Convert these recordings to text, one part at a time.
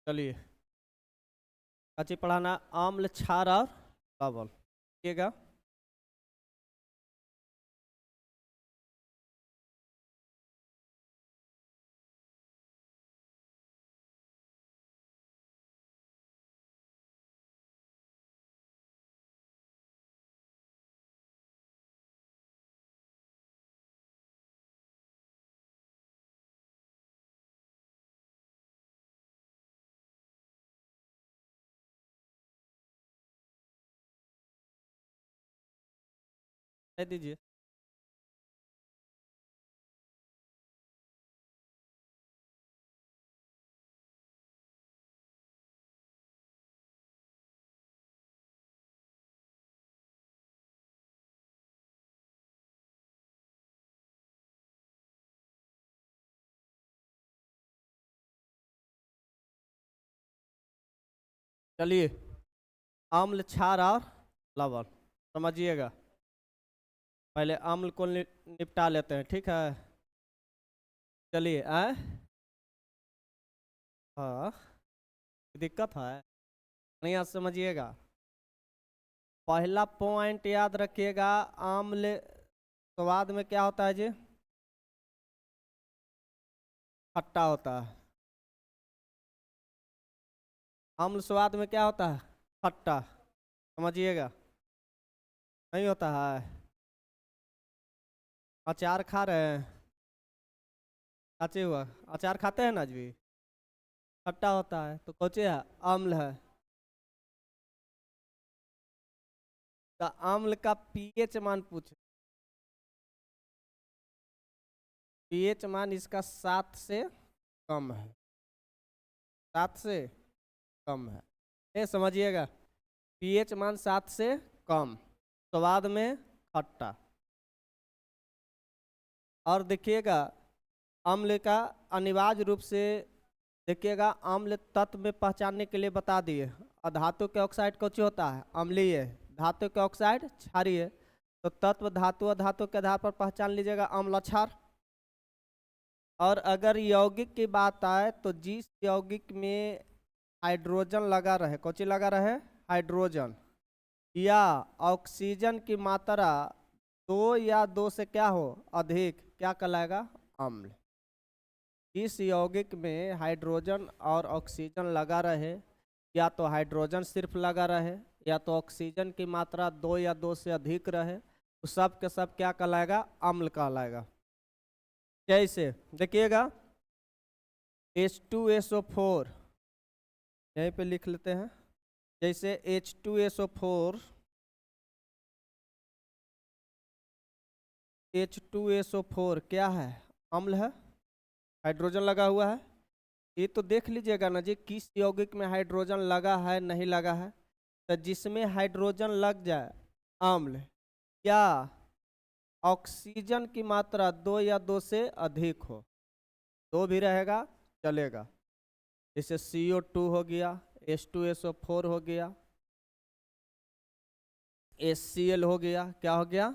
चलिए अच्छी पढ़ाना आम्ल क्षार और लवण लिखिएगा। दे दीजिए। चलिए आम्ल क्षार और लवण समझिएगा। पहले अम्ल को निपटा लेते हैं, ठीक है। चलिए हाँ दिक्कत है नहीं, आज समझिएगा। पहला पॉइंट याद रखिएगा, आम्ल स्वाद में क्या होता है जी? खट्टा होता है। अम्ल स्वाद में क्या होता है? खट्टा। समझिएगा, नहीं होता है। अचार खा रहे हैं, काचे हुआ अचार खाते हैं ना आज भी, खट्टा होता है तो कोचे है, अम्ल है। तो अम्ल का पीएच मान पूछे, पीएच मान इसका 7 से कम है, 7 से कम है, ये समझिएगा। पीएच मान 7 से कम, स्वाद में खट्टा। और देखिएगा अम्ल का अनिवार्य रूप से देखिएगा, अम्ल तत्व में पहचानने के लिए बता दिए। और धातु के ऑक्साइड कौन होता है? अम्लीय। धातु के ऑक्साइड क्षारीय। तो तत्व धातु और धातु के आधार पर पहचान लीजिएगा अम्ल और क्षार। और अगर यौगिक की बात आए तो जिस यौगिक में हाइड्रोजन लगा रहे, कौन लगा रहे? हाइड्रोजन, या ऑक्सीजन की मात्रा 2 या 2 से क्या हो अधिक, क्या कहलाएगा? अम्ल। इस यौगिक में हाइड्रोजन और ऑक्सीजन लगा रहे, या तो हाइड्रोजन सिर्फ लगा रहे या तो ऑक्सीजन की मात्रा 2 या 2 से अधिक रहे, तो सब के सब क्या कहलाएगा? अम्ल कहलाएगा। कैसे देखिएगा, H2SO4 यहीं पे लिख लेते हैं। जैसे H2SO4 क्या है? अम्ल है, हाइड्रोजन लगा हुआ है। ये तो देख लीजिएगा ना जी, किस यौगिक में हाइड्रोजन लगा है नहीं लगा है। तो जिसमें हाइड्रोजन लग जाए अम्ल, या ऑक्सीजन की मात्रा 2 या 2 से अधिक हो, 2 भी रहेगा चलेगा। जैसे CO2 हो गया, H2SO4 हो गया, HCl हो गया। क्या हो गया?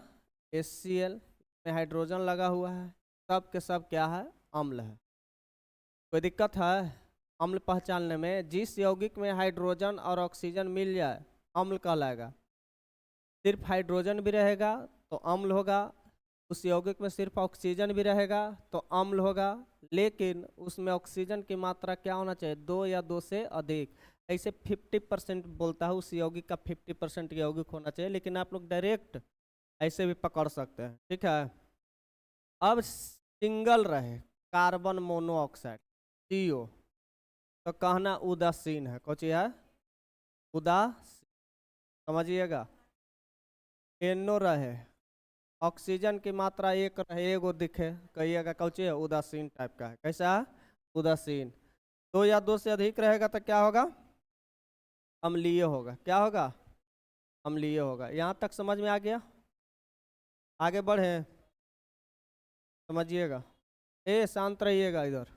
HCl में हाइड्रोजन लगा हुआ है, सब के सब क्या है? अम्ल है। कोई दिक्कत है अम्ल पहचानने में? जिस यौगिक में हाइड्रोजन और ऑक्सीजन मिल जाए अम्ल कहलाएगा। सिर्फ हाइड्रोजन भी रहेगा तो अम्ल होगा, उस यौगिक में सिर्फ ऑक्सीजन भी रहेगा तो अम्ल होगा। लेकिन उसमें ऑक्सीजन की मात्रा क्या होना चाहिए? 2 या 2 से अधिक। ऐसे 50% बोलता है उस यौगिक का, 50% यौगिक होना चाहिए, लेकिन आप लोग डायरेक्ट ऐसे भी पकड़ सकते हैं, ठीक है। अब सिंगल रहे कार्बन मोनोऑक्साइड CO, तो कहना उदासीन है। कौन है? उदासीन, समझिएगा। NO रहे, ऑक्सीजन की मात्रा 1 रहे, एगो दिखे, कहिएगा कौची है? उदासीन टाइप का है। कैसा? उदासीन। 2 या 2 से अधिक रहेगा तो क्या होगा? अम्लीय होगा। क्या होगा? अम्लीय होगा। यहाँ तक समझ में आ गया? आगे बढ़े, समझिएगा। शांत रहिएगा, इधर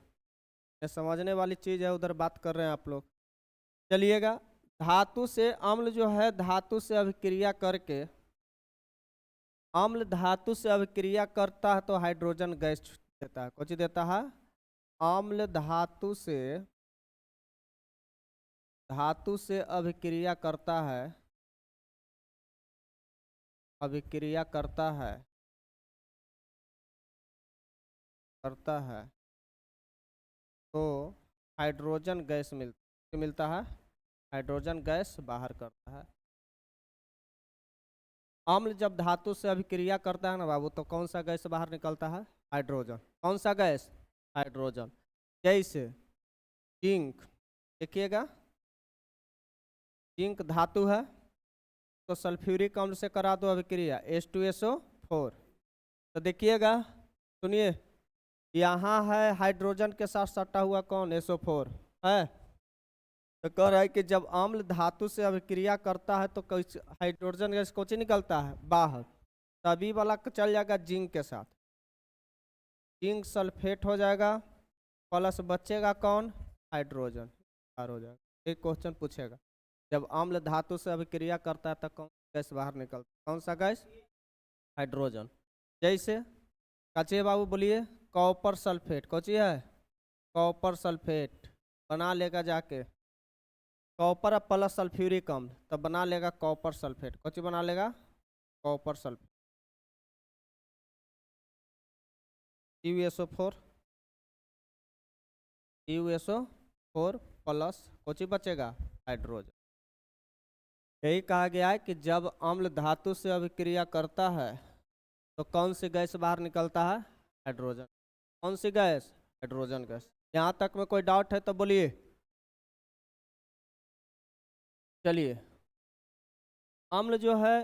ये समझने वाली चीज है, उधर बात कर रहे हैं आप लोग। चलिएगा, धातु से अम्ल जो है, धातु से अभिक्रिया करके, अम्ल धातु से अभिक्रिया करता है तो हाइड्रोजन गैस देता है। कौन देता है? अम्ल धातु से धातु से अभिक्रिया करता है, अभिक्रिया करता है, करता है तो हाइड्रोजन गैस मिलता है, हाइड्रोजन गैस बाहर करता है। अम्ल जब धातु से अभिक्रिया करता है ना बाबू, तो कौन सा गैस बाहर निकलता है? हाइड्रोजन। कौन सा गैस? हाइड्रोजन। जैसे जिंक, देखिएगा जिंक धातु है तो सल्फ्यूरिक अम्ल से करा दो अभिक्रिया, H2SO4। तो देखिएगा, सुनिए, यहाँ है हाइड्रोजन के साथ सटा हुआ कौन? SO4 है। तो कह रहा है कि जब अम्ल धातु से अभिक्रिया करता है तो हाइड्रोजन गैस कौन निकलता है? बाहर। तभी वाला चल जाएगा जिंक के साथ, जिंक सल्फेट हो जाएगा, प्लस बचेगा कौन? हाइड्रोजन। हो जाएगा। एक क्वेश्चन पूछेगा, जब अम्ल धातु से अभिक्रिया करता है तो कौन गैस बाहर निकलता है? कौन सा गैस? हाइड्रोजन। जैसे कचे बाबू बोलिए, कॉपर सल्फेट, कौन है? कॉपर सल्फेट बना लेगा जाके, कॉपर प्लस सल्फ्यूरिक अम्ल, तब बना लेगा कॉपर सल्फेट। कौन बना लेगा? Copper sulphate, CuSO4, CuSO4 plus कौन बचेगा? हाइड्रोजन। यही कहा गया है कि जब अम्ल धातु से अभिक्रिया करता है तो कौन सी गैस बाहर निकलता है? हाइड्रोजन। कौन सी गैस? Hydrogen gas. यहाँ तक में कोई डाउट है तो बोलिए। चलिए, अम्ल जो है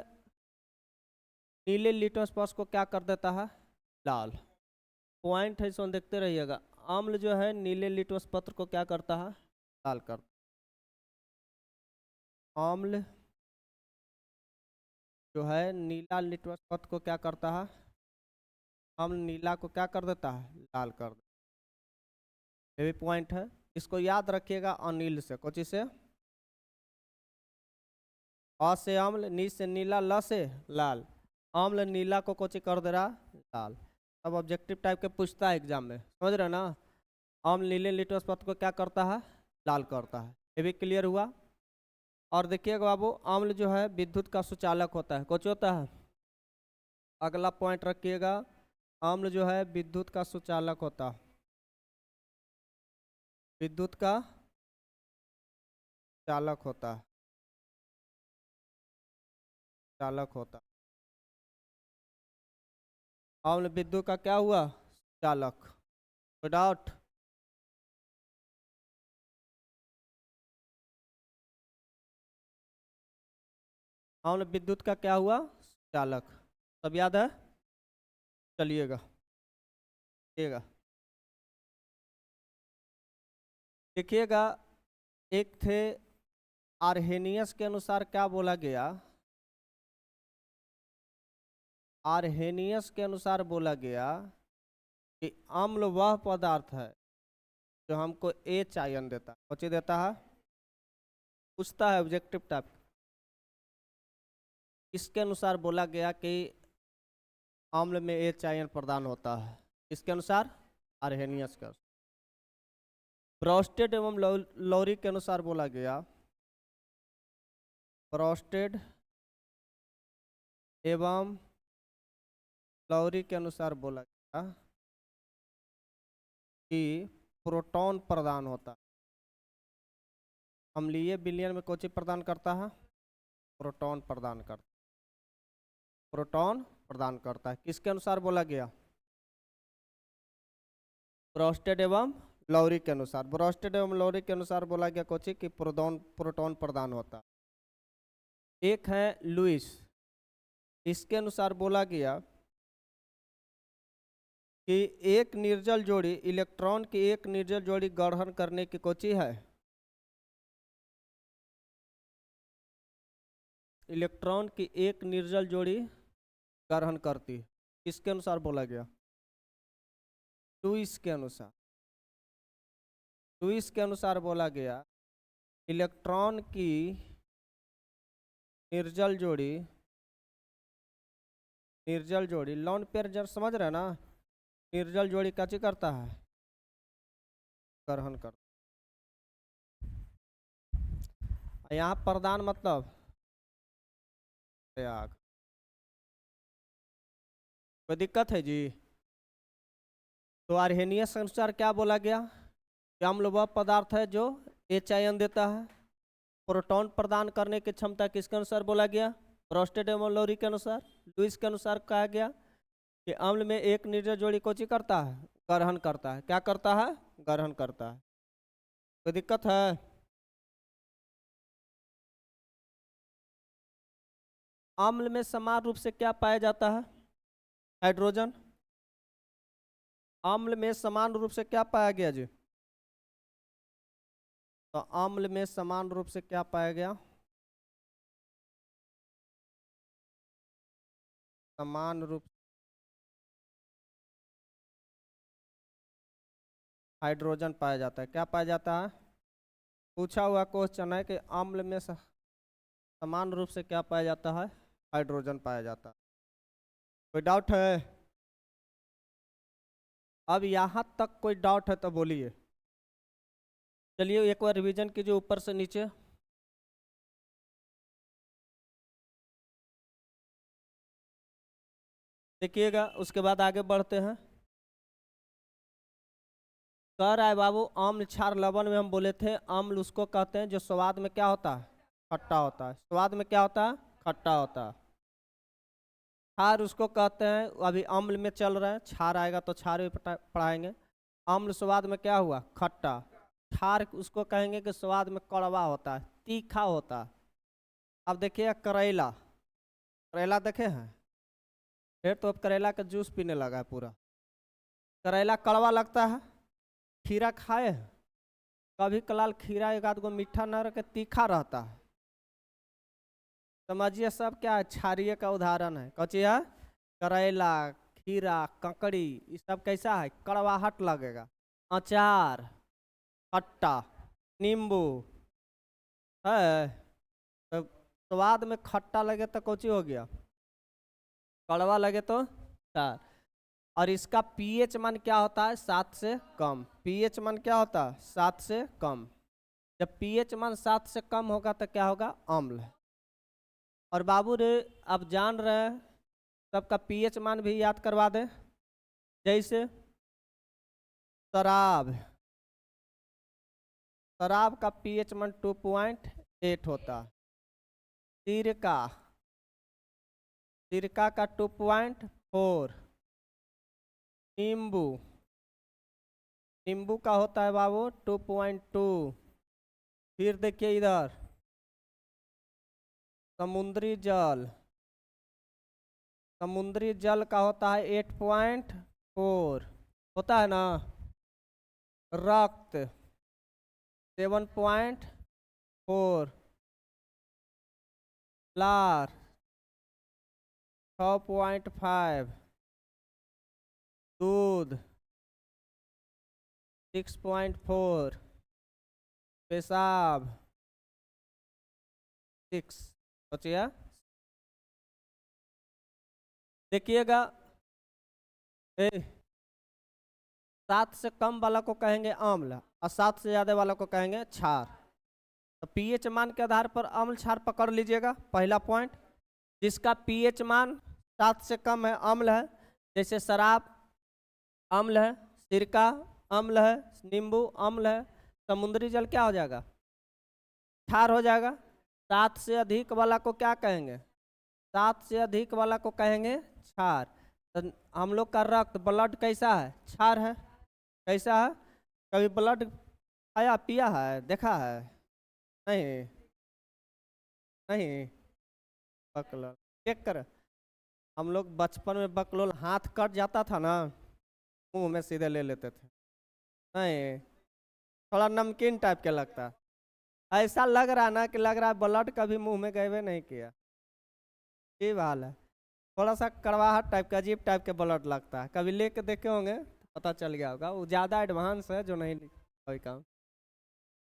नीले लिटमस पॉस को क्या कर देता है? लाल। पॉइंट है, इसको देखते रहिएगा। अम्ल जो है नीले लिटमस पत्र को क्या करता है? लाल कर। अम्ल जो है नीला लिटमस पत्र को क्या करता है? अम्ल नीला को क्या कर देता है? लाल कर देता है। ये भी पॉइंट है, इसको याद रखिएगा। अनिल से कोची से? अ से अम्ल, नी से नीला, ल से लाल। अम्ल नीला को कोची कर दे रहा? लाल। अब ऑब्जेक्टिव टाइप के पूछता है एग्जाम में, समझ रहे ना? अम्ल नीले लिटमस पत्र को क्या करता है? लाल करता है। ये भी क्लियर हुआ। और देखिएगा बाबू, अम्ल जो है विद्युत का सुचालक होता है। कुछ होता है? अगला पॉइंट रखिएगा, अम्ल जो है विद्युत का सुचालक होता है, विद्युत का चालक होता है, चालक होता। अम्ल विद्युत का क्या हुआ? चालक। कोई डाउट? अम्ल विद्युत का क्या हुआ? चालक। सब याद है? चलिएगा, देखिएगा, देखिएगा। एक थे आर्हेनियस के अनुसार क्या बोला गया? आर्हेनियस के अनुसार बोला गया कि अम्ल वह पदार्थ है जो हमको H आयन देता है। कौन देता है? पूछता है ऑब्जेक्टिव टाइप। इसके अनुसार बोला गया कि अम्ल में H आयन प्रदान होता है। इसके अनुसार, आर्हेनियस का। ब्रोस्टेड एवं लौरी के अनुसार बोला गया, ब्रोस्टेड एवं लौरी के अनुसार बोला गया कि प्रोटॉन प्रदान होता है। अम्लीय विलयन में कौन चीज प्रदान करता है? प्रोटॉन प्रदान करता है, प्रोटॉन प्रदान करता है। किसके अनुसार बोला गया? ब्रोस्टेड एवं लौरी के अनुसार। ब्रोस्टेड एवं लौरी के अनुसार बोला गया कौन चीज? कि प्रोटॉन प्रदान होता है। एक है लुइस, इसके अनुसार बोला गया कि एक निर्जल जोड़ी इलेक्ट्रॉन की एक निर्जल जोड़ी ग्रहण करने की कोची है? इलेक्ट्रॉन की एक निर्जल जोड़ी ग्रहण करती है। किसके अनुसार बोला गया? लुइस के अनुसार। लुइस के अनुसार बोला गया इलेक्ट्रॉन की निर्जल जोड़ी, निर्जल जोड़ी लॉन पेयर जर समझ रहे हैं ना? निर्जल जोड़ी काची करता है? ग्रहण करता। यहाँ प्रदान मतलब त्याग। कोई दिक्कत है जी? तो आर्हेनियस अनुसार क्या बोला गया कि अम्ल वह पदार्थ है जो H आयन देता है। प्रोटॉन प्रदान करने की क्षमता किसके अनुसार बोला गया? ब्रोस्टेड एवं लोरी के अनुसार। लुईस के अनुसार कहा गया कि अम्ल में एक निर्जल जोड़ी कोची करता है? ग्रहण करता है। क्या करता है? ग्रहण करता है। कोई दिक्कत है? अम्ल में समान रूप से क्या पाया जाता है? हाइड्रोजन। अम्ल में समान रूप से क्या पाया गया जी? तो अम्ल में समान रूप से क्या पाया गया? समान रूप हाइड्रोजन पाया जाता है। क्या पाया जाता है? पूछा हुआ क्वेश्चन है कि अम्ल में समान रूप से क्या पाया जाता है? हाइड्रोजन पाया जाता है। कोई डाउट है? अब यहाँ तक कोई डाउट है तो बोलिए। चलिए एक बार रिवीजन कीजिए ऊपर से नीचे। देखिएगा, उसके बाद आगे बढ़ते हैं। कह रहा है बाबू, अम्ल क्षार लवण में हम बोले थे अम्ल उसको कहते हैं जो स्वाद में क्या होता है? खट्टा होता है। स्वाद में क्या होता है? खट्टा होता है। क्षार उसको कहते हैं, अभी अम्ल में चल रहा है, क्षार आएगा तो क्षार भी पढ़ाएंगे। अम्ल स्वाद में क्या हुआ? खट्टा। क्षार उसको कहेंगे कि स्वाद में कड़वा होता है, तीखा होता है। अब देखिए करेला, करेला देखे हैं? फिर तो अब करेला का जूस पीने लगा है पूरा। करेला कड़वा लगता है। खीरा खाए हैं? कभी कलाल खीरा एक आध गो मीठा न रह के तीखा रहता है। समझिए सब क्या है, क्षारीय का उदाहरण है। कौची है? करेला, खीरा, ककड़ी, ये सब कैसा है? कड़वाहट लगेगा। अचार खट्टा, नींबू है तो स्वाद में खट्टा लगे तो कौची हो गया? कड़वा लगे तो क्षार। और इसका पीएच मान क्या होता है? 7 से कम। पीएच मान क्या होता है? 7 से कम। जब पीएच मान 7 से कम होगा तो क्या होगा? अम्ल। और बाबू रे अब जान रहे हैं, सबका पीएच मान भी याद करवा दे। जैसे शराब, शराब का पीएच मान 2.8 होता है। सिरका, सिरका का 2.4। नींबू, नींबू का होता है बाबू 2.2। फिर देखिए इधर समुद्री जल, समुद्री जल का होता है 8.4 होता है ना। रक्त 7.4। लार 6.5। दूध 6.4। पेशाब 6। सोचिए, देखिएगा 7 से कम वाला को कहेंगे अम्ल और 7 से ज्यादा वाला को कहेंगे क्षार। तो पीएच मान के आधार पर अम्ल क्षार पकड़ लीजिएगा। पहला पॉइंट, जिसका पीएच मान 7 से कम है अम्ल है। जैसे शराब अम्ल है, सिरका अम्ल है, नींबू अम्ल है, समुद्री जल क्या हो जाएगा? क्षार हो जाएगा। 7 से अधिक वाला को क्या कहेंगे? 7 से अधिक वाला को कहेंगे क्षार। तो हम लोग का रक्त ब्लड कैसा है? क्षार है। कैसा है? कभी ब्लड खाया पिया है? देखा है? नहीं, नहीं। बकलोल चेक कर। हम लोग बचपन में बकलोल हाथ कट जाता था ना, मुंह में सीधे ले लेते थे। नहीं, थोड़ा नमकीन टाइप के लगता है। ऐसा लग रहा ना कि लग रहा है ब्लड कभी मुंह में गए नहीं किया। ये हाल है। थोड़ा सा कड़वाहट टाइप का, अजीब टाइप के ब्लड लगता है। कभी लेके देखे होंगे तो पता चल गया होगा। वो ज्यादा एडवांस है जो नहीं कोई काम।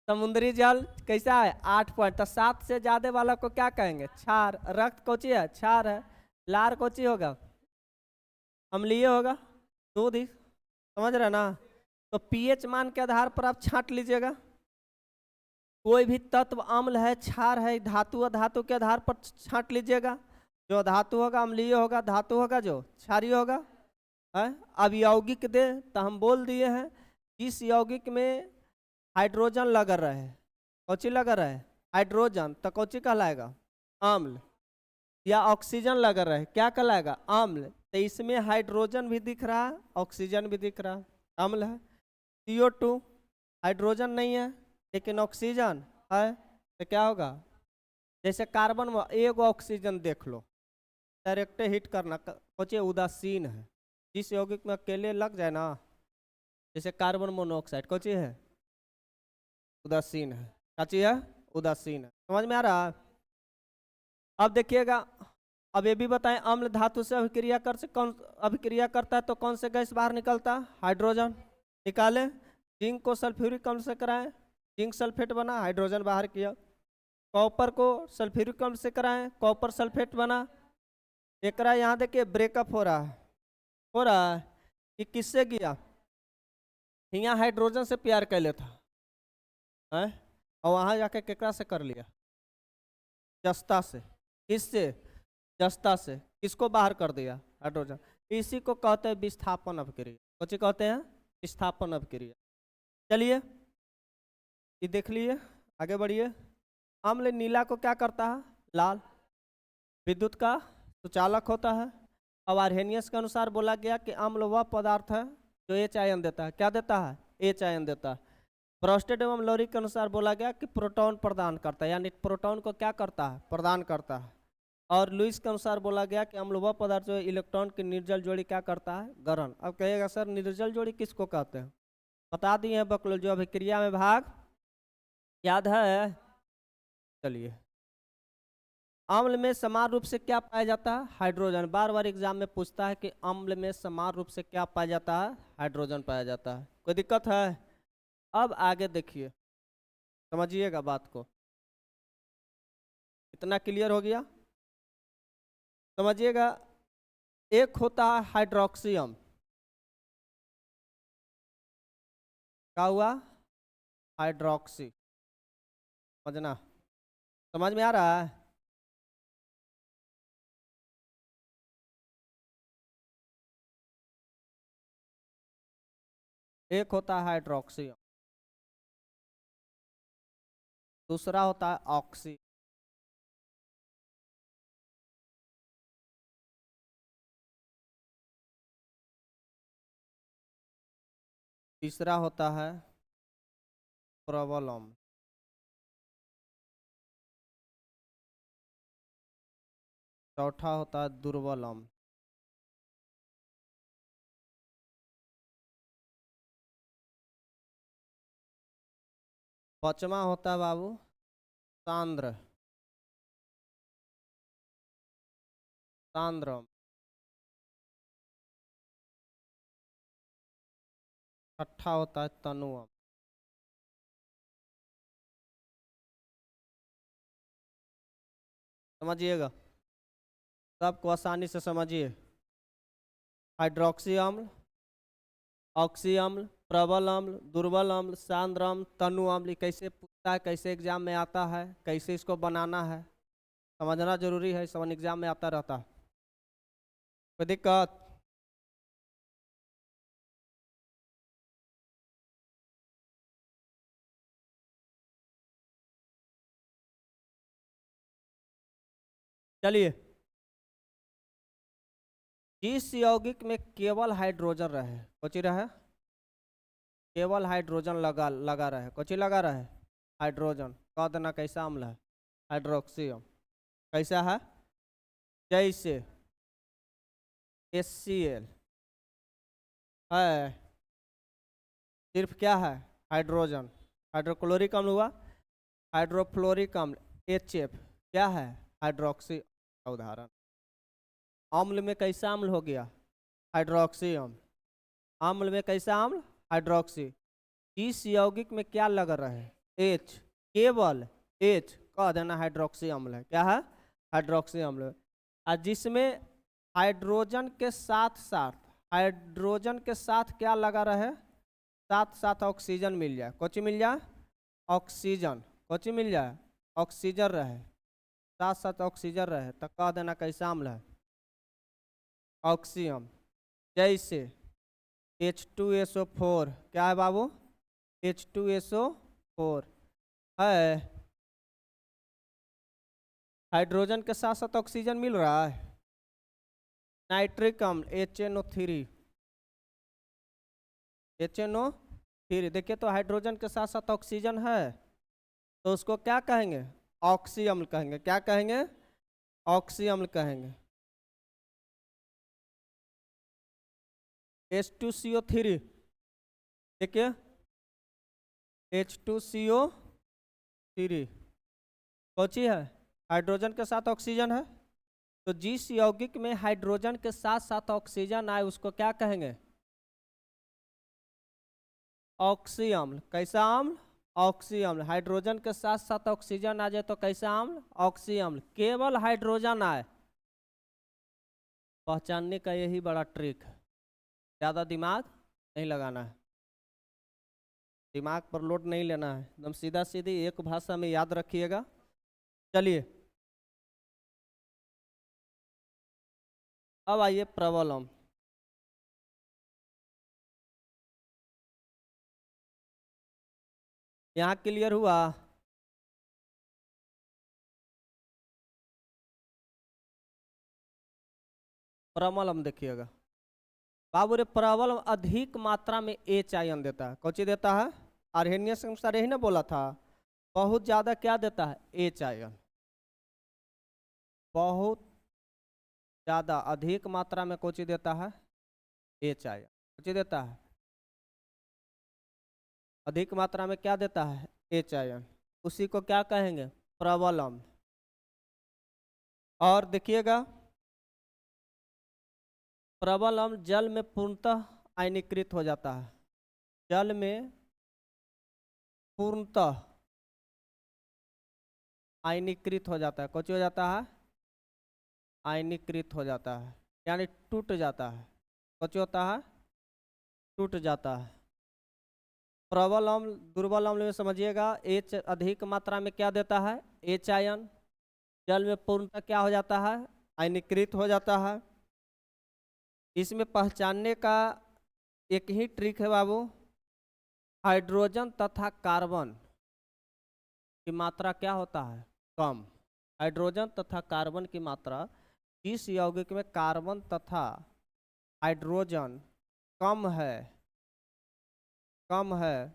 समुद्री जल कैसा है? 8 पॉइंट। तो 7 से ज्यादा वाला को क्या कहेंगे? क्षार। रक्त कोची है? क्षार है। लार कोची होगा? अम्लीय होगा। दूध ही, समझ रहे ना। तो पीएच मान के आधार पर आप छांट लीजिएगा। कोई भी तत्व अम्ल है, क्षार है, धातु है, धातु के आधार पर छांट लीजिएगा। जो धातु होगा अम्लीय होगा, धातु होगा जो क्षारीय होगा। है अब यौगिक दे तो हम बोल दिए हैं जिस यौगिक में हाइड्रोजन लगा रहे, कौची लगा रहे हाइड्रोजन, तो कौची कहलाएगा अम्ल, या ऑक्सीजन लगा रहे क्या कहलाएगा अम्ल। तो इसमें हाइड्रोजन भी दिख रहा है, ऑक्सीजन भी दिख रहा है, अम्ल है। CO2 हाइड्रोजन नहीं है लेकिन ऑक्सीजन है, तो क्या होगा, जैसे कार्बन में एक ऑक्सीजन देख लो, डायरेक्ट हिट करना सोचिए उदासीन है। जिस यौगिक में अकेले लग जाए ना, जैसे कार्बन मोनोऑक्साइड कौन चीज है उदासीन है, क्या चीज है उदासीन है। समझ में आ रहा है। अब देखिएगा, अब ये भी बताएं अम्ल धातु से अभिक्रिया कर से कौन अभिक्रिया करता है तो कौन से गैस बाहर निकलता है हाइड्रोजन निकाले। जिंक को सल्फ्यूरिक अम्ल से कराएं, जिंक सल्फेट बना हाइड्रोजन बाहर किया। कॉपर को सल्फ्यूरिक अम्ल से कराएं, कॉपर सल्फेट बना। एक यहाँ देखिए ब्रेकअप हो रहा है कि किससे किया, यहाँ हाइड्रोजन से प्यार कर लेता है और वहां जाके केकरा से कर लिया जस्ता से। किससे जस्ता से, किसको बाहर कर दिया हाइड्रोजन। इसी को कहते हैं विस्थापन अभिक्रिया। कौन कहते हैं विस्थापन अभिक्रिया। चलिए ये देख लिए, आगे बढ़िए। अम्ल नीला को क्या करता है लाल, विद्युत का सुचालक होता है। अब आर्हेनियस के अनुसार बोला गया कि अम्ल वह पदार्थ है जो H आयन देता है, क्या देता है H आयन देता है। ब्रोस्टेड एवं लॉरी के अनुसार बोला गया कि प्रोटॉन प्रदान करता है, यानी प्रोटॉन को क्या करता है प्रदान करता है। और लुइस के अनुसार बोला गया कि अम्ल वह पदार्थ जो इलेक्ट्रॉन की निर्जल जोड़ी क्या करता है ग्रहण। अब कहिएगा सर निर्जल जोड़ी किसको कहते हैं, बता दिए हैं बकलो जो अभिक्रिया में भाग याद है। चलिए, अम्ल में समान रूप से क्या पाया जाता है हाइड्रोजन। बार बार एग्जाम में पूछता है कि अम्ल में समान रूप से क्या पाया जाता है हाइड्रोजन पाया जाता है। कोई दिक्कत है। अब आगे देखिए, समझिएगा बात को, इतना क्लियर हो गया। समझिएगा, एक होता है हाइड्रोक्सी अम्ल, क्या हुआ हाइड्रोक्सी, समझना, समझ में आ रहा है। एक होता है हाइड्रोक्सी, दूसरा होता है ऑक्सी। तीसरा होता है प्रबल अम्ल। चौथा होता है दुर्बल अम्ल। पांचवा होता है बाबू सांद्र सांद्र। छठा होता है तनु अम्ल। समझिएगा, सबको आसानी से समझिए। हाइड्रोक्सी अम्ल, ऑक्सी अम्ल, प्रबल अम्ल, दुर्बल अम्ल, सांद्र अम्ल, तनु अम्ल। कैसे पूछता है, कैसे एग्जाम में आता है, कैसे इसको बनाना है, समझना जरूरी है। सवन एग्जाम में आता रहता है। कोई दिक्कत। चलिए, जिस यौगिक में केवल हाइड्रोजन रहे, कोची रहे केवल हाइड्रोजन लगा रहे, कोची लगा रहे हाइड्रोजन, कह देना कैसा अम्ल है हाइड्रोक्सी अम्ल। कैसा है, जैसे HCl है, सिर्फ क्या है हाइड्रोजन, हाइड्रोक्लोरिक अम्ल हुआ। हाइड्रोफ्लोरिक अम्ल HF क्या है हाइड्रोक्सी का उदाहरण। अम्ल में कैसा अम्ल हो गया हाइड्रोक्सी अम्ल। अम्ल में कैसा अम्ल हाइड्रोक्सी। इस यौगिक में क्या लगा रहे H, केवल H, कह देना हाइड्रोक्सी अम्ल है, क्या है हाइड्रोक्सी अम्ल। और जिसमें हाइड्रोजन के साथ साथ, हाइड्रोजन के साथ क्या लगा रहे, साथ साथ ऑक्सीजन मिल जाए, कौन मिल जाए ऑक्सीजन, कौची मिल जाए, ऑक्सीजन रहे, साथ साथ ऑक्सीजन रहे, तो कह देना कैसा अम्ल है, ऑक्सी अम्ल। जैसे H2SO4, क्या है बाबू, H2SO4 है, हाइड्रोजन के साथ साथ ऑक्सीजन मिल रहा है। नाइट्रिक अम्ल HNO3, HNO3, देखिए तो हाइड्रोजन के साथ साथ ऑक्सीजन है, तो उसको क्या कहेंगे, ऑक्सी अम्ल कहेंगे। क्या कहेंगे, ऑक्सी अम्ल कहेंगे। H2CO3, देखिए H2CO3 कौची है, हाइड्रोजन के साथ ऑक्सीजन है, तो जिस यौगिक में हाइड्रोजन के साथ साथ ऑक्सीजन आए उसको क्या कहेंगे, ऑक्सी अम्ल। कैसा अम्ल, ऑक्सी अम्ल। हाइड्रोजन के साथ साथ ऑक्सीजन आ जाए तो कैसा अम्ल, ऑक्सी अम्ल। केवल हाइड्रोजन आए, पहचानने का यही बड़ा ट्रिक है, ज़्यादा दिमाग नहीं लगाना है, दिमाग पर लोड नहीं लेना है, एकदम सीधा सीधी एक भाषा में याद रखिएगा। चलिए अब आइए प्रबल अम्ल। यहाँ क्लियर हुआ, प्रबल अम्ल देखिएगा बाबू रे, प्रबल अम्ल अधिक मात्रा में H आयन देता है। कौची देता है, आर्हेनियस के अनुसार यही ना बोला था, बहुत ज्यादा क्या देता है, H आयन, बहुत ज्यादा अधिक मात्रा में कौची देता है, H आयन। कौची देता है, अधिक मात्रा में क्या देता है, H आयन। उसी को क्या कहेंगे, प्रबल अम्ल। और देखिएगा प्रबल अम्ल जल में पूर्णतः आयनीकृत हो जाता है, जल में पूर्णतः आयनीकृत हो जाता है। कौन हो जाता है, आयनीकृत हो जाता है, यानी टूट जाता है। कौन होता है, टूट जाता है। प्रबल अम्ल दुर्बल अम्ल में समझिएगा, H अधिक मात्रा में क्या देता है, H आयन, जल में पूर्णतः क्या हो जाता है, आयनीकृत हो जाता है। इसमें पहचानने का एक ही ट्रिक है बाबू, हाइड्रोजन तथा कार्बन की मात्रा क्या होता है, कम। हाइड्रोजन तथा कार्बन की मात्रा, जिस यौगिक में कार्बन तथा हाइड्रोजन कम है, कम है,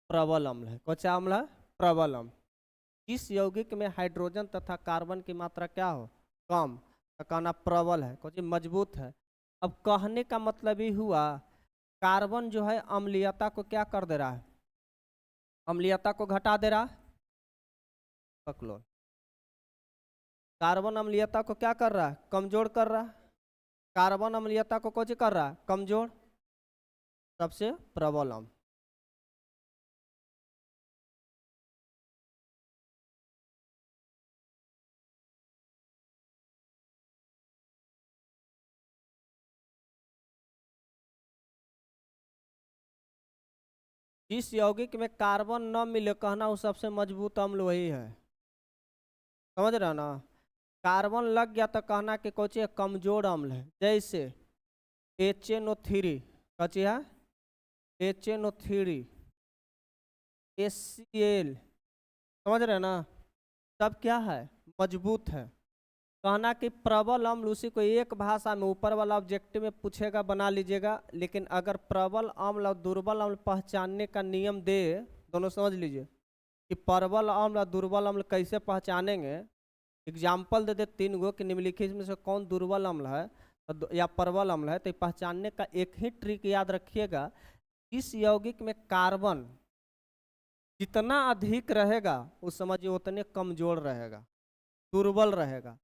प्रबल अम्ल है। कौन सा अम्ल है, प्रबल अम्ल। जिस यौगिक में हाइड्रोजन तथा कार्बन की मात्रा क्या हो, कम, तो कहना प्रबल है, कुछ मजबूत है। अब कहने का मतलब ही हुआ, कार्बन जो है अम्लीयता को क्या कर दे रहा है, अम्लीयता को घटा दे रहा है, पकड़ो, कार्बन अम्लीयता को क्या कर रहा है, कमजोर कर रहा है। कार्बन अम्लीयता को कौन कर रहा है, कमजोर, सबसे प्रबल अम्ल। जिस यौगिक में कार्बन न मिले, कहना वो सबसे मजबूत अम्ल वही है। समझ रहे हो ना, कार्बन लग गया तो कहना कि कोची कमजोर अम्ल है। जैसे HNO3, कची है HNO3, HCl, समझ रहे हैं ना, सब क्या है, मजबूत है। कहना कि प्रबल अम्ल, उसी को एक भाषा में ऊपर वाला ऑब्जेक्टिव में पूछेगा, बना लीजिएगा। लेकिन अगर प्रबल अम्ल और दुर्बल अम्ल पहचानने का नियम दे, दोनों समझ लीजिए कि प्रबल अम्ल और दुर्बल अम्ल कैसे पहचानेंगे। एग्जाम्पल दे दे 3 गो कि निम्नलिखित में से कौन दुर्बल अम्ल है या प्रबल अम्ल है, तो पहचानने का एक ही ट्रिक याद रखिएगा, इस यौगिक में कार्बन जितना अधिक रहेगा उस समझिए उतने कमजोर रहेगा, दुर्बल रहेगा।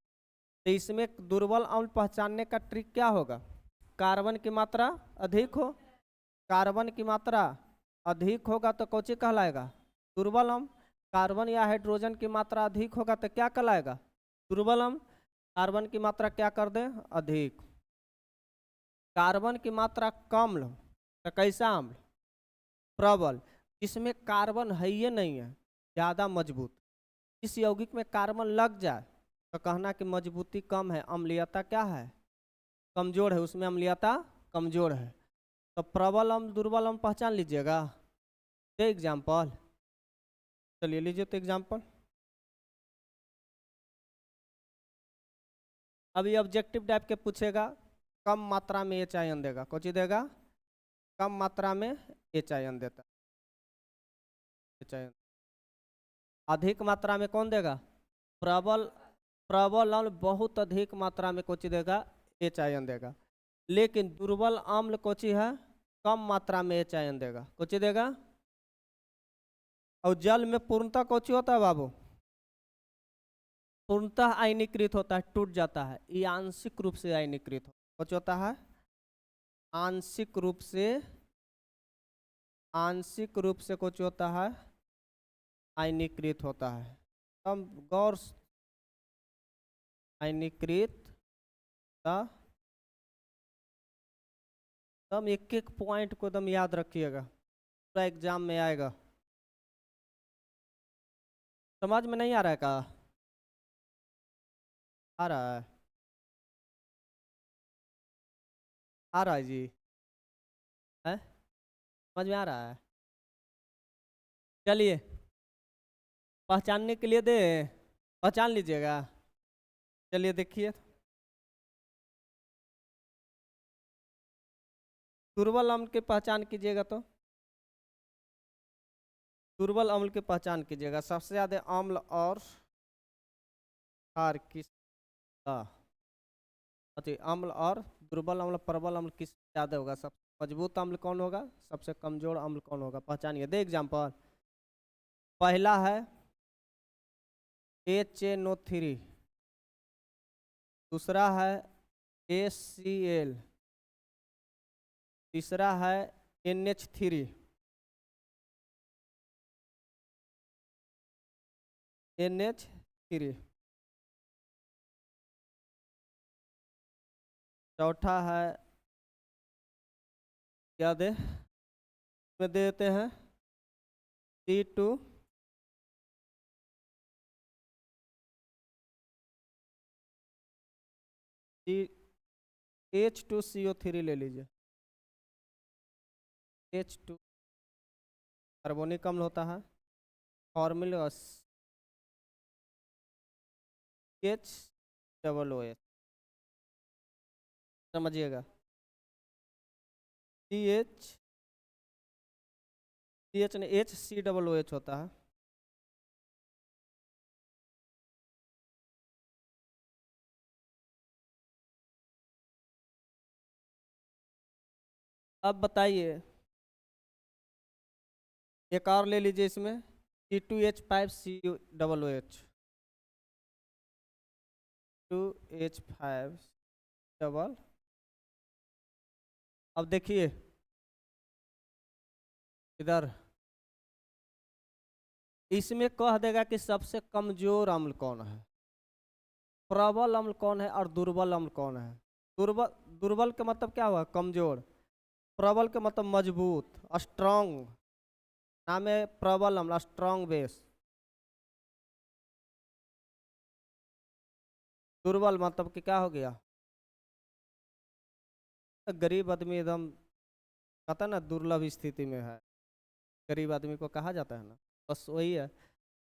तो इसमें दुर्बल अम्ल पहचानने का ट्रिक क्या होगा, कार्बन की मात्रा अधिक हो, कार्बन की मात्रा अधिक होगा तो कौची कहलाएगा, दुर्बल अम्ल। कार्बन या हाइड्रोजन की मात्रा अधिक होगा तो क्या कहलाएगा, दुर्बल अम्ल। कार्बन की मात्रा क्या कर दे, अधिक। कार्बन की मात्रा कम तो कैसा अम्ल, प्रबल। इसमें कार्बन है ही नहीं है, ज़्यादा मजबूत। इस यौगिक में कार्बन लग जाए तो कहना कि मजबूती कम है, अम्लीयता क्या है, कमजोर है, उसमें अम्लीयता कमजोर है। तो प्रबल अम्ल दुर्बल अम्ल पहचान लीजिएगा। दे एग्जाम्पल, चलिए लीजिए तो एग्जाम्पल। अभी ऑब्जेक्टिव टाइप के पूछेगा, कम मात्रा में एच आयन देगा, कौन चीज देगा, कम मात्रा में एच आयन देता, एच आयन। अधिक मात्रा में कौन देगा, प्रबल, प्रबल अम्ल बहुत अधिक मात्रा में कौन चीज देगा, एच आयन देगा। लेकिन दुर्बल अम्ल कौन चीज है, कम मात्रा में एच आयन देगा, कौन चीज देगा। और जल में पूर्णतः कौन चीज होता है बाबू, पूर्णतः आयनीकृत होता है, टूट जाता है। ये आंशिक रूप से आयनीकृत होता है, आंशिक रूप से, आंशिक रूप से कुछ होता है, आयनीकृत होता है। तब गौर, आयनीकृत, तब एक एक पॉइंट को एकदम याद रखिएगा, पूरा एग्जाम में आएगा। समझ में नहीं आ रहा है का, आ रहा है, आ रहा है जी, है समझ में आ रहा है। चलिए पहचानने के लिए दे, पहचान लीजिएगा। चलिए देखिए, दुर्बल अम्ल की पहचान कीजिएगा तो, दुर्बल अम्ल की पहचान कीजिएगा। सबसे ज्यादा अम्ल और क्षार किसका, अम्ल और दुर्बल अम्ल प्रबल अम्ल किस ज्यादा होगा, सब मजबूत अम्ल कौन होगा, सबसे कमजोर अम्ल कौन होगा, पहचानिए। दे एग्जाम्पल, पहला है HNO3, दूसरा है HCl, तीसरा है NH3, NH3, चौथा है क्या दे, में देते हैं C2, H2CO3 ले लीजिए, H2 कार्बोनिक अम्ल होता है, फॉर्मूला HOOH, समझिएगा, CH ने HCOOH होता है। अब बताइए, एक और ले लीजिए इसमें C2H5COOH, 2H5 डबल। अब देखिए इधर, इसमें कह देगा कि सबसे कमजोर अम्ल कौन है, प्रबल अम्ल कौन है और दुर्बल अम्ल कौन है। दुर्बल, दुर्बल का मतलब क्या हुआ, कमजोर, प्रबल का मतलब मजबूत, स्ट्रांग, नाम है प्रबल अम्ल, स्ट्रांग बेस। दुर्बल मतलब कि क्या हो गया, गरीब आदमी एकदम, कहता ना दुर्लभ स्थिति में है, गरीब आदमी को कहा जाता है ना, बस वही है।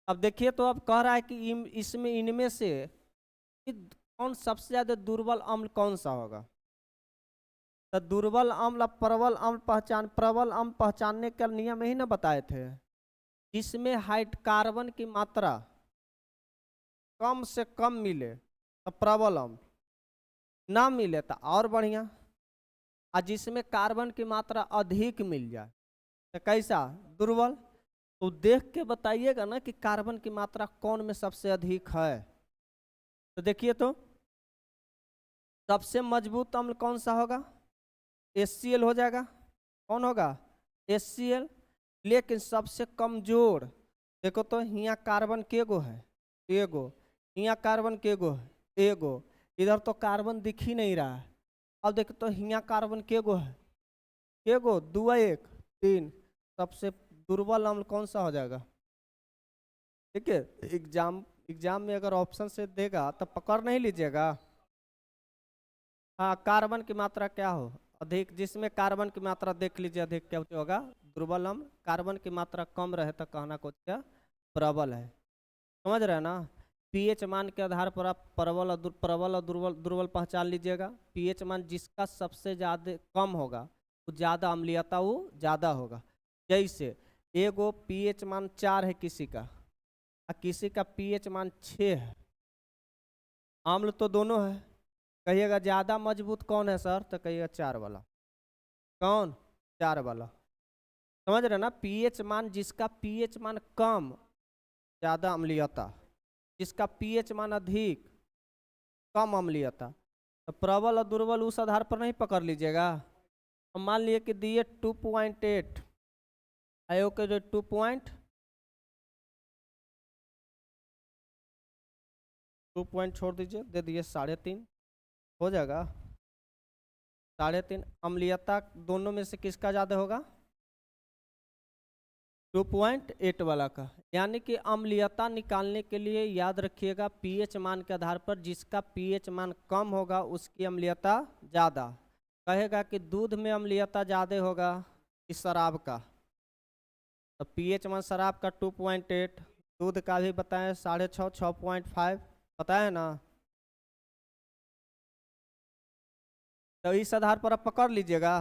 अब देखिए तो अब कह रहा है कि इसमें इनमें से कौन सबसे ज्यादा दुर्बल अम्ल कौन सा होगा। तो दुर्बल अम्ल प्रबल अम्ल पहचान, प्रबल अम्ल पहचानने का नियम ही ना बताए थे, जिसमें कार्बन की मात्रा कम से कम मिले तो प्रबल अम्ल, ना मिले तो और बढ़िया, और जिसमें कार्बन की मात्रा अधिक मिल जाए तो कैसा, दुर्बल। तो देख के बताइएगा ना कि कार्बन की मात्रा कौन में सबसे अधिक है। तो देखिए तो सबसे मजबूत अम्ल कौन सा होगा, HCl हो जाएगा, कौन होगा, HCl। लेकिन सबसे कमजोर, देखो तो यहाँ कार्बन के गो है, एगो, यहाँ कार्बन के गो है, एगो, इधर तो कार्बन दिख ही नहीं रहा है। अब देखो तो यहाँ कार्बन के गो है, एगो, 2 1 3, सबसे दुर्बल अम्ल कौन सा हो जाएगा, ठीक है, एग्जाम में अगर ऑप्शन से देगा तब पकड़ नहीं लीजिएगा। हाँ, कार्बन की मात्रा क्या हो अधिक, जिसमें कार्बन की मात्रा देख लीजिए अधिक क्या होगा, दुर्बल अम्ल। कार्बन की मात्रा कम रहे तो कहना कुछ क्या प्रबल है। समझ रहे हैं ना। पीएच मान के आधार पर आप प्रबल और दुर्बल दुर्बल पहचान लीजिएगा। पीएच मान जिसका सबसे ज़्यादा कम होगा वो ज़्यादा अम्लीयता वो ज़्यादा होगा। जैसे एगो पीएच मान 4 है किसी का और किसी का पीएच मान 6 है, अम्ल तो दोनों है। कहिएगा ज़्यादा मजबूत कौन है सर, तो कहिएगा 4 वाला। कौन? 4 वाला। समझ रहे ना। पीएच मान जिसका पीएच मान कम ज़्यादा अम्लीयता, जिसका पीएच मान अधिक कम अम्लीयता। तो प्रबल और दुर्बल उस आधार पर नहीं पकड़ लीजिएगा। अब मान लिए कि दिए 2.8 आयोग के जो 2 पॉइंट छोड़ दीजिए, दे दिए 3.5, हो जाएगा 3.5। अम्लीयता दोनों में से किसका ज़्यादा होगा? 2.8 वाला का। यानी कि अम्लीयता निकालने के लिए याद रखिएगा पीएच मान के आधार पर जिसका पीएच मान कम होगा उसकी अम्लीयता ज़्यादा। कहेगा कि दूध में अम्लीयता ज़्यादा होगा कि शराब का, तो पीएच मान शराब का 2.8, दूध का भी बताएं 6.5 6.5 बताए ना। तो इस आधार पर आप पकड़ लीजिएगा।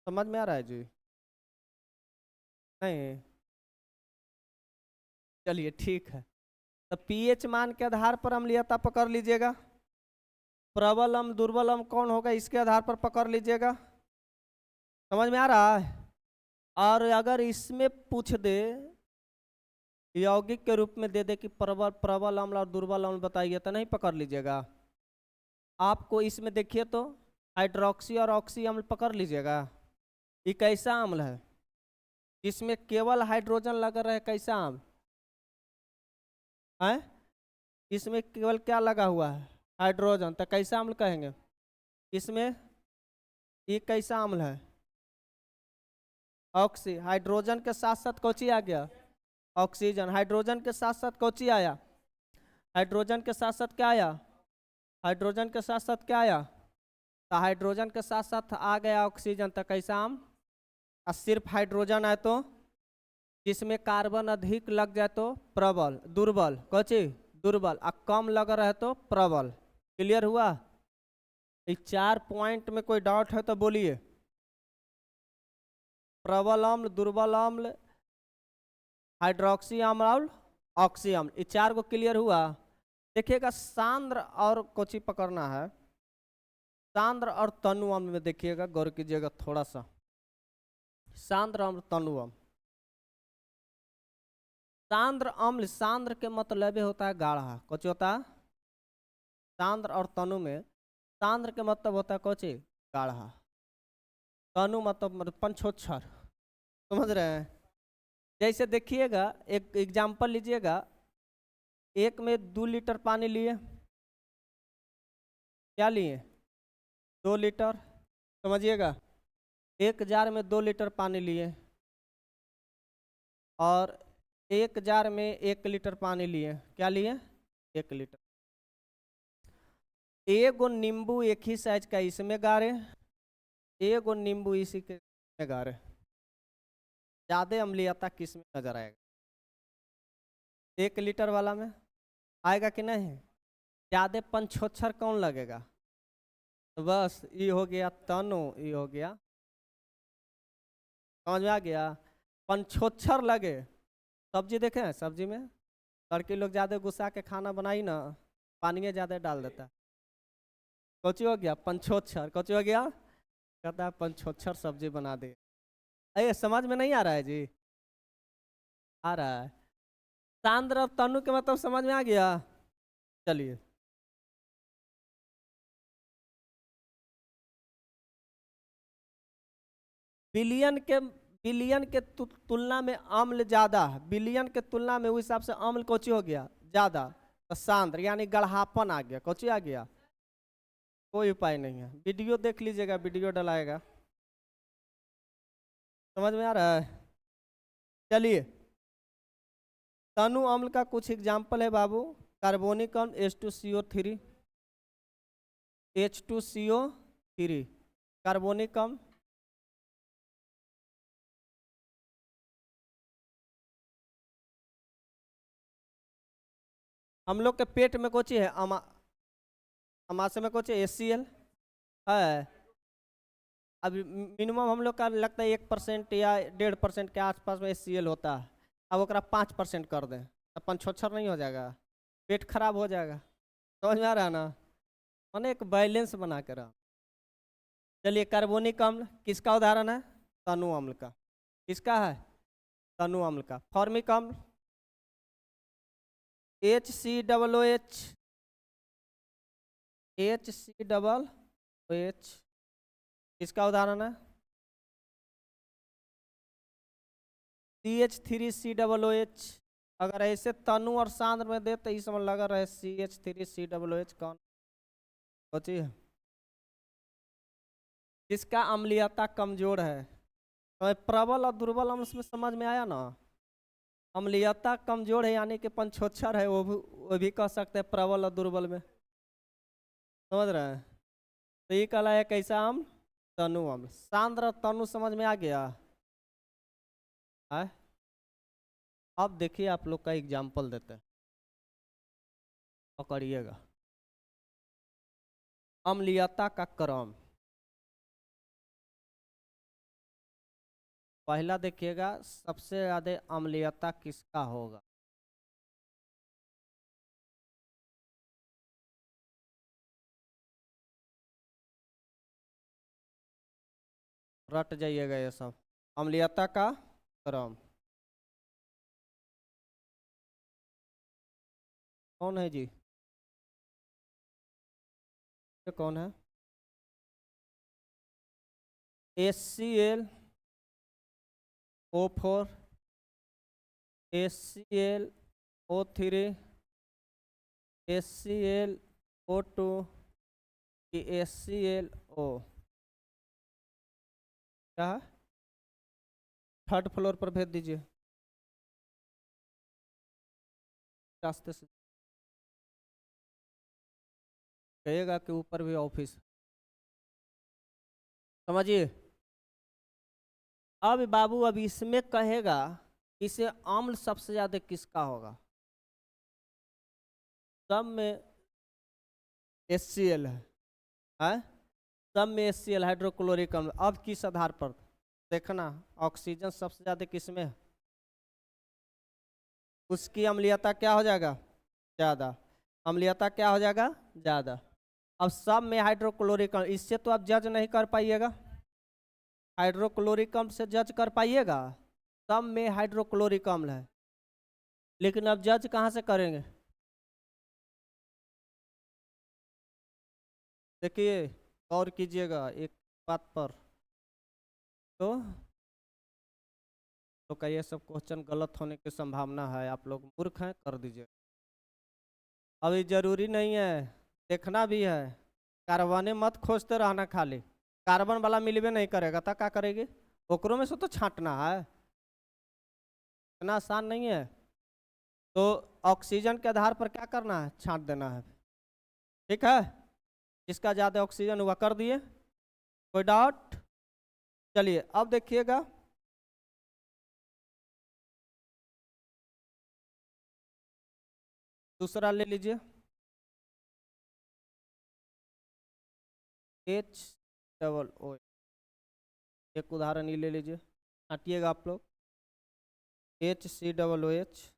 समझ में आ रहा है जी? नहीं? चलिए ठीक है। तो पीएच मान के आधार पर अम्लीयता पकड़ लीजिएगा। प्रबल अम्ल दुर्बल अम्ल कौन होगा इसके आधार पर पकड़ लीजिएगा। समझ में आ रहा है। और अगर इसमें पूछ दे यौगिक के रूप में दे दे कि प्रबल अम्ल और दुर्बल अम्ल बताइए, तो नहीं पकड़ लीजिएगा। आपको इसमें देखिए तो हाइड्रोक्सी और ऑक्सी अम्ल पकड़ लीजिएगा। ये कैसा अम्ल है जिसमें केवल हाइड्रोजन लगा रहे? कैसा अम्ल है? इसमें केवल क्या लगा हुआ है? हाइड्रोजन। तो कैसा अम्ल कहेंगे इसमें? ये कैसा अम्ल है? ऑक्सी। हाइड्रोजन के साथ साथ कौची आ गया? ऑक्सीजन। हाइड्रोजन के साथ साथ कौची आया? हाइड्रोजन के साथ साथ क्या आया? हाइड्रोजन के साथ साथ क्या आया? तो हाइड्रोजन के साथ साथ आ गया ऑक्सीजन। तो कैसा अम्ल? और सिर्फ हाइड्रोजन है तो, जिसमें कार्बन अधिक लग जाए तो प्रबल, दुर्बल कौची दुर्बल, और कम लग रहा है तो प्रबल। क्लियर हुआ? इस 4 पॉइंट में कोई डाउट है तो बोलिए। प्रबल अम्ल, दुर्बल अम्ल, हाइड्रोक्सी अम्ल और ऑक्सी अम्ल, ये 4 को क्लियर हुआ। देखिएगा सांद्र और कोची पकड़ना है। सांद्र और तनु अम्ल में देखिएगा, गौर कीजिएगा थोड़ा सा। सांद्र अम्ल तनु अम्ल। सांद्र अम्ल, सांद्र के मतलब होता है गाढ़ा। कौची होता है? सांद्र और तनु में सांद्र के मतलब होता है कौची गाढ़ा, तनु मतलब पंचोच्छर। समझ रहे हैं? जैसे देखिएगा एक एग्जाम्पल लीजिएगा। एक में 2 लीटर पानी लिए, क्या लिए? 2 लीटर। समझिएगा, एक जार में 2 लीटर पानी लिए और एक जार में 1 लीटर पानी लिए। क्या लिए? 1 लीटर। एगो नींबू एक ही साइज का इसमें गारे, एगो नींबू इसी के में गारे। ज़्यादा अम्लीयता किस में नजर आएगा? 1 लीटर वाला में आएगा कि नहीं? ज़्यादा पंचोच्छर कौन लगेगा? तो बस ये हो गया तनु, ये हो गया। समझ में आ गया? पंचोच्छर लगे। सब्जी देखे हैं, सब्जी में लड़के लोग ज़्यादा गुस्सा के खाना बनाई ना, पानी ज़्यादा डाल देता है। कौची हो गया? पंचोच्छर। कौची हो गया? कहता है पंचोच्छर सब्जी बना दे। अरे समझ में नहीं आ रहा है जी? आ रहा है। सांद्र और तनु के मतलब समझ में आ गया? चलिए, बिलियन के तुलना में अम्ल ज्यादा है। बिलियन के तुलना में उस हिसाब से अम्ल कौची हो गया? ज्यादा। तो सांद्र यानी गढ़ापन आ गया। कौची आ गया? कोई उपाय नहीं है। वीडियो देख लीजिएगा, वीडियो डलाएगा। समझ में आ रहा है? चलिए, तनु अम्ल का कुछ एग्जाम्पल है बाबू। कार्बोनिक अम्ल H2CO3, H2CO3 कार्बोनिक अम्ल। हम लोग के पेट में कोची है, अमाशय में कोची HCl है। अभी मिनिमम हम लोग का लगता है 1% या 1.5% के आसपास में HCl होता है। अब ओकरा 5% कर दें, अपन छोछर नहीं हो जाएगा, पेट खराब हो जाएगा। समझ में आ रहा ना, मैंने एक बैलेंस बना के रहा। चलिए, कार्बोनिक अम्ल किसका उदाहरण है? तनु अम्ल का। किसका है? तनु अम्ल का। फॉर्मिक अम्ल HCOOH, HCOOH किसका उदाहरण है? CH3COOH। अगर ऐसे तनु और सांद्र में दे तो इस समय लगा रहे CH3COOH कौन होती है? जिसका अम्लीयता कमजोर है। तो प्रबल और दुर्बल अम्ल में समझ में आया ना। अम्लीयता कमजोर है यानी कि पंचोच्छर है, वो भी कह सकते हैं प्रबल और दुर्बल में। समझ रहे हैं? तो ये कहला है कैसा अम्ल? तनु अम्ल। सांद्र तनु समझ में आ गया है? अब देखिए, आप लोग का एग्जाम्पल देते हैं, पकड़िएगा। अम्लीयता का क्रम। पहला देखिएगा, सबसे ज्यादा अम्लीयता किसका होगा? रट जाइएगा ये सब, अम्लीयता का क्रम। कौन है जी? ये कौन है? HClO4, HClO3, HClO2 कि HClO। क्या है? थर्ड फ्लोर पर भेज दीजिए रास्ते से। कहेगा कि ऊपर भी ऑफिस। समझिए। अब बाबू, अब इसमें कहेगा इसे अम्ल सबसे ज्यादा किसका होगा? सब में HCl है? सब में HCl हाइड्रोक्लोरिक अम्ल। अब किस आधार पर देखना, ऑक्सीजन सबसे ज्यादा किसमें है, उसकी अम्लीयता क्या हो जाएगा? ज्यादा। अम्लीयता क्या हो जाएगा? ज्यादा। अब सब में हाइड्रोक्लोरिक अम्ल, इससे तो आप जज नहीं कर पाइएगा। हाइड्रोक्लोरिक अम्ल से जज कर पाइएगा? सब में हाइड्रोक्लोरिक अम्ल है, लेकिन अब जज कहाँ से करेंगे? देखिए, गौर कीजिएगा एक बात पर। तो का ये सब क्वेश्चन गलत होने की संभावना है, आप लोग मूर्ख हैं, कर दीजिए। अभी जरूरी नहीं है, देखना भी है। कार्बन मत खोजते रहना, खाली कार्बन वाला मिलवे नहीं करेगा तो क्या करेगी? ओकरों में से तो छांटना है, इतना आसान नहीं है। तो ऑक्सीजन के आधार पर क्या करना है? छांट देना है। ठीक है, जिसका ज़्यादा ऑक्सीजन हुआ कर दिए। कोई डाउट? चलिए, अब देखिएगा, दूसरा ले लीजिए, HOO। एक उदाहरण ये ले लीजिए, हटिएगा आप लोग। HCOOH,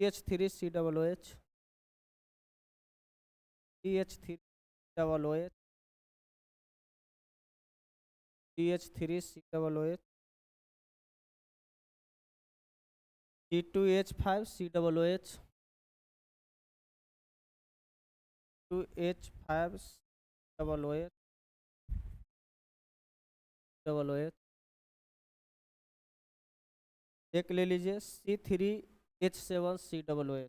CH3COOH, CH3COOH, CH3COOH, C2H5COOH, 2H5COOH, एक ले लीजिए C3H7COOH,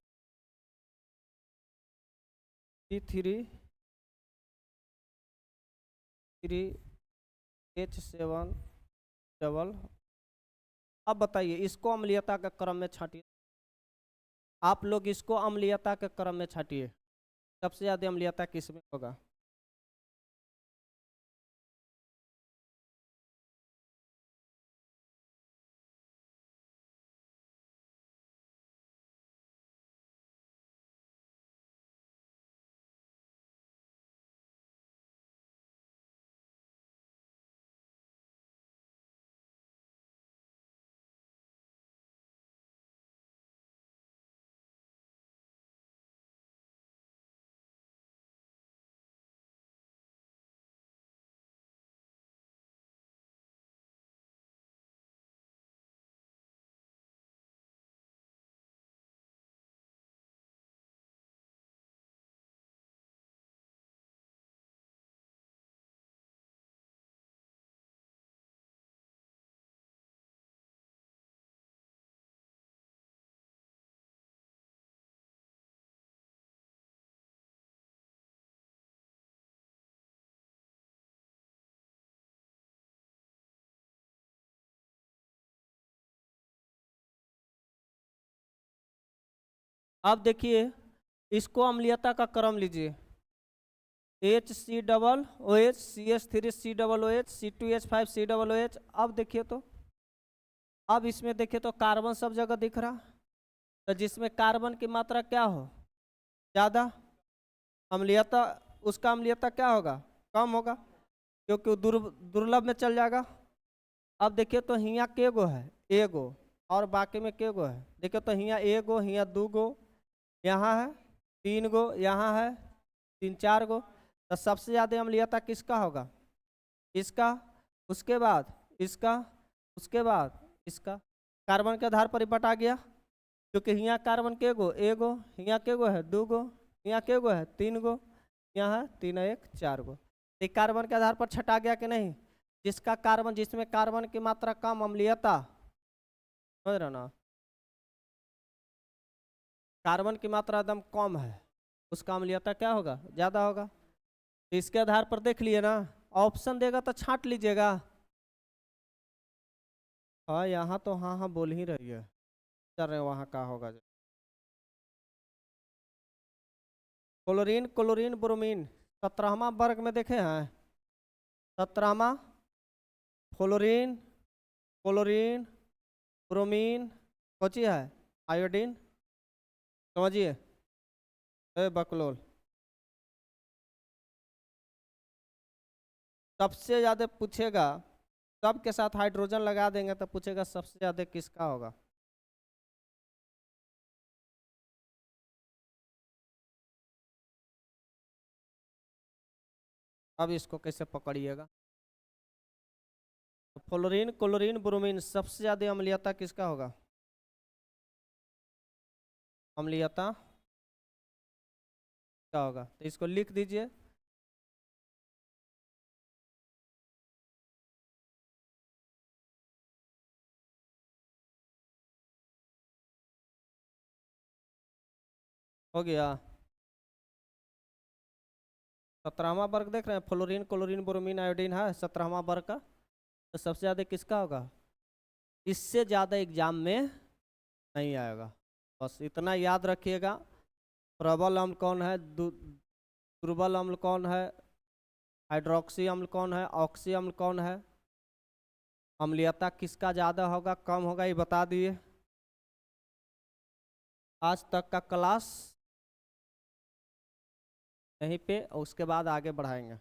C3H7 डबल। अब बताइए इसको अम्लीयता के क्रम में छांटिए, आप लोग इसको अम्लीयता के क्रम में छांटिए, सबसे ज्यादा अम्लीयता किसमें होगा? अब देखिए इसको अम्लीयता का क्रम लीजिए, HC double OH CH3COOH C2H5COOH। अब देखिए तो, अब इसमें देखिए तो कार्बन सब जगह दिख रहा, तो जिसमें कार्बन की मात्रा क्या हो ज़्यादा, अम्लीयता, उसका अम्लीयता क्या होगा, कम होगा, क्योंकि वो दुर्लभ में चल जाएगा। अब देखिए तो हियाँ के गो है, एगो, और बाकी में के गो है, देखिए तो हियाँ एगो, हियाँ दू गो, यहाँ है 3 गो, यहाँ है 3-4 गो, तो सबसे ज़्यादा अम्लीयता किसका होगा, इसका, उसके बाद इसका, उसके बाद इसका। कार्बन के आधार पर ही बटा गया, क्योंकि यहाँ कार्बन के गो, एगो, यहाँ के गो है 2 गो, यहाँ के गो है 3 गो, यहाँ है 3 1 4 गो। तो कार्बन के आधार पर छटा गया कि नहीं, जिसका कार्बन, जिसमें कार्बन की मात्रा कम, अम्लीयता, समझ रहे ना, कार्बन की मात्रा एकदम कम है, उसका अम्लीयता क्या होगा, ज़्यादा होगा। तो इसके आधार पर देख लिए ना, ऑप्शन देगा तो छांट लीजिएगा। हाँ यहाँ तो हाँ हाँ बोल ही रही है, चल रहे वहाँ का होगा। क्लोरीन, क्लोरीन ब्रोमीन 17वां वर्ग में देखे हैं, 17वां, फ्लोरीन, क्लोरीन, ब्रोमीन, कौची है, आयोडीन, समझिए, बकलोल। सबसे ज़्यादा पूछेगा, सबके साथ हाइड्रोजन लगा देंगे तो पूछेगा सबसे ज़्यादा किसका होगा। अब इसको कैसे पकड़िएगा, तो फ्लोरीन, क्लोरीन, ब्रोमीन सबसे ज़्यादा अम्लीयता किसका होगा, अम्लीयता क्या होगा, तो इसको लिख दीजिए। हो गया, 17वां वर्ग देख रहे हैं, फ्लोरीन, क्लोरीन, ब्रोमीन, आयोडीन है 17वां वर्ग का, तो सबसे ज़्यादा किसका होगा, इससे ज़्यादा एग्जाम में नहीं आएगा, बस इतना याद रखिएगा। प्रबल अम्ल कौन है, दुर्बल अम्ल कौन है, हाइड्रोक्सी अम्ल कौन है, ऑक्सी अम्ल कौन है, अम्लीयता किसका ज़्यादा होगा कम होगा ये बता दिए। आज तक का क्लास यहीं पे, और उसके बाद आगे बढ़ाएंगे।